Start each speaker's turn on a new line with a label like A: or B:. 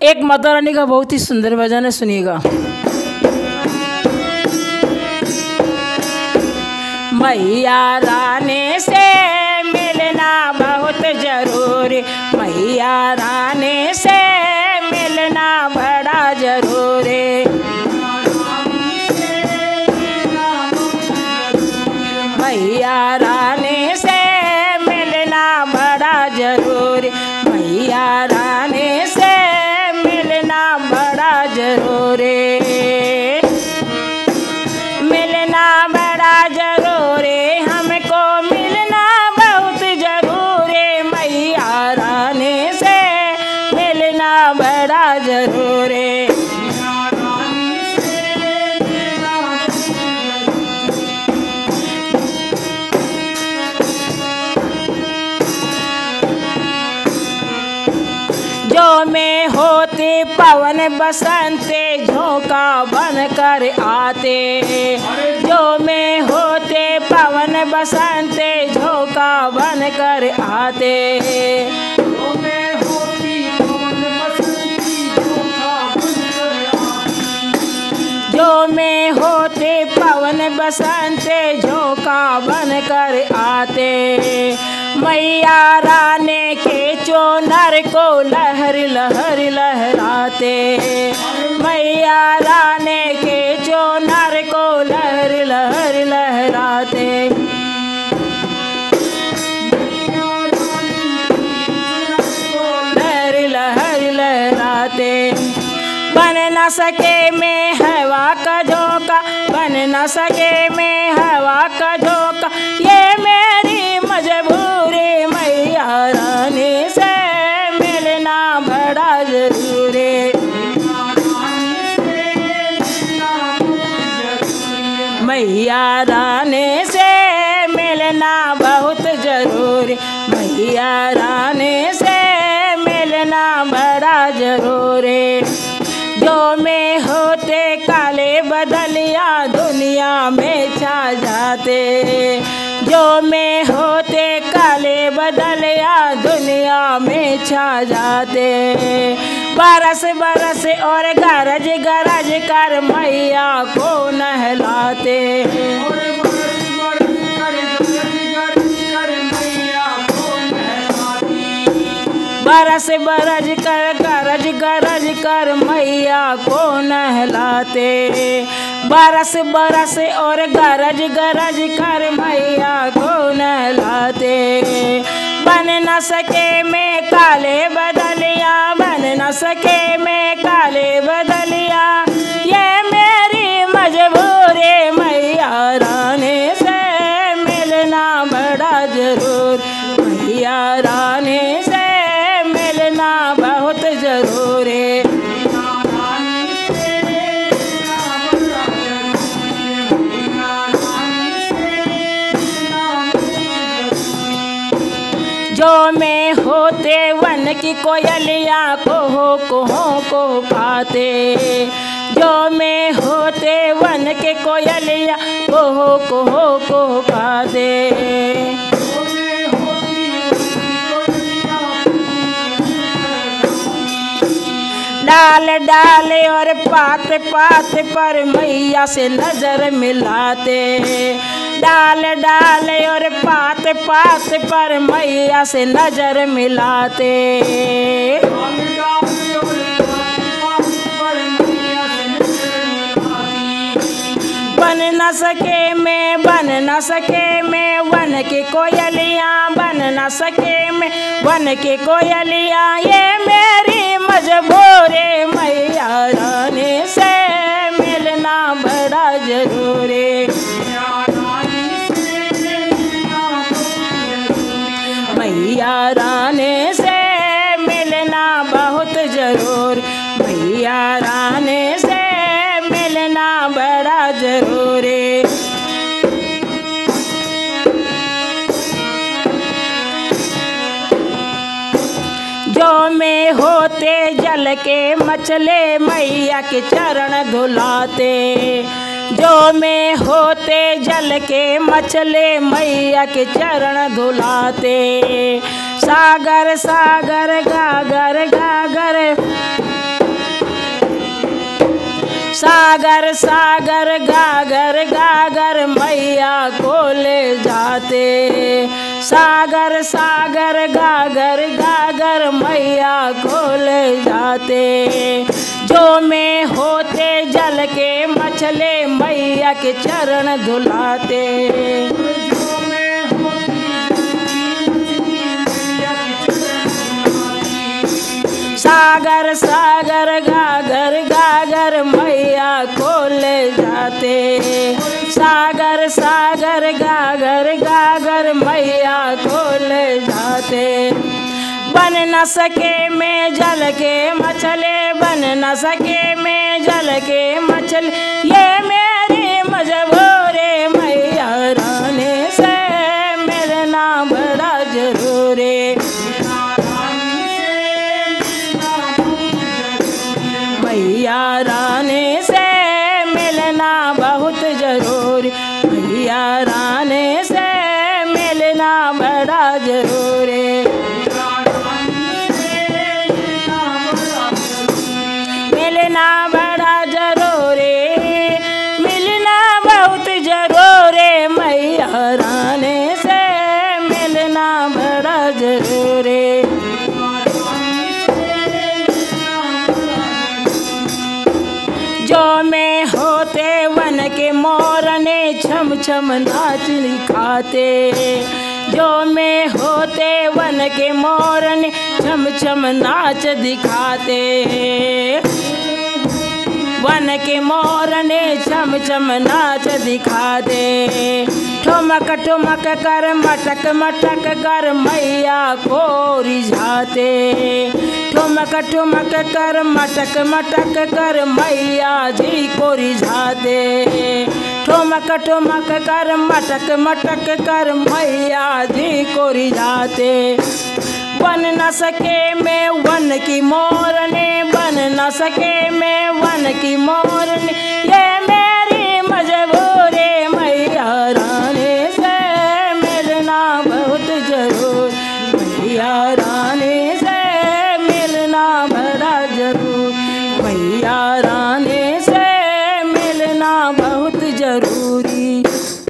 A: एक माता रानी का बहुत ही सुंदर भजन है, सुनिएगा। मैया रानी से मिलना बहुत जरूरी, मैया रानी से मिलना बड़ा जरूरी। मैया रानी से मिलना बड़ा जरूरी, मैया रानी से मिलना बड़ा जरूरी। मिलना बड़ा जरूरी, हमको मिलना बहुत जरूरी, मैया रानी से मिलना बड़ा जरूरी। जो में होते पवन बसंते झोंका बन कर आते, जो में होते पवन बसंते झोंका बन कर आते। जो में होते पवन बसंते झोंका बन कर आते। मैया रानी के चोनर को लहर लहर लहराते, मैया रानी के चोनर को लहर लहर लहराते। लहर लहर लहराते। बन न सके में हवा का झोंका, बन न सके में हवा का झोंका, ये मेरी मजबूरी, मैया रानी से मिलना बड़ा जरूरी। मैया रानी से मिलना बहुत जरूरी, मैया रानी से मिलना बड़ा जरूरी। जो में होते काले बदलिया दुनिया में छा जाते, जो में होते काले बदलिया दुनिया में छा जाते। बरस बरस और गरज गरज कर मैया को नहलाते, बरस बरस कर गरज गरज कर मैया को नहलाते। बरस बरस और गरज गरज कर मैया को नहलाते। बन न सके में काले बदलिया, बन न सके में काले बदलिया, ये मेरी मजबूरी, मैया रानी से मिलना बड़ा जरूर, मैया रानी से मिलना बहुत जरूरी। जो में होते वन की कोयलिया को खाते, जो में होते वन के कोयलिया को खाते। डाल डाल और पात पात पर मैया से नजर मिलाते, डाल डाल और पात पात पर मैया से नजर मिलाते। बन न सके में, बन न सके में वन की कोयलियाँ, बन न सके में वन की कोयलियाँ, ये मेरी मजबूरी, मैया रानी से मिलना बड़ा जरूरी। मैया रानी से मिलना बहुत जरूर, मैया रानी से मिलना बड़ा जरूरी। जो में होते जल के मछले मैया के चरण धुलाते, जो में होते जल के मछले मैया के चरण धुलाते। सागर सागर गागर गागर सागर सागर गागर गागर मैया को ले जाते, सागर सागर गागर गागर मैया को ले जाते। जो में होते जल के मछले मैया के चरण धुलाते, सागर सागर गागर गागर मैया को ले जाते, सागर सागर गागर गागर मैया को ले जाते। बन न सके में जल के मछले, बन न सके में जल के मछले, ये मेरी मजबूरी मैया रानी से मिलना बड़ा जरूरी, मैया रानी से मिलना बहुत जरूरी, मैया रानी से मिलना बड़ा जरूरी। मिलना बड़ा जरूरी, मिलना बहुत जरूरी, मैया रानी से मिलना बड़ा जरूरी। जो में होते वन के मोरने छम छम नाच दिखाते, जो में होते वन के मोरने छम छम नाच दिखाते, वन के मोरने छम छम नाच दिखाते। ठुमक ठुमक कर मटक मटक कर मैया को रिझाते, ठुमक ठुमक कर मटक मटक कर मैया जी को रिझाते, ठुमक ठुमक कर मटक मटक कर मैया जी को रिझाते। बन न सके में वन की मोरने, बन न सके में वन की मोर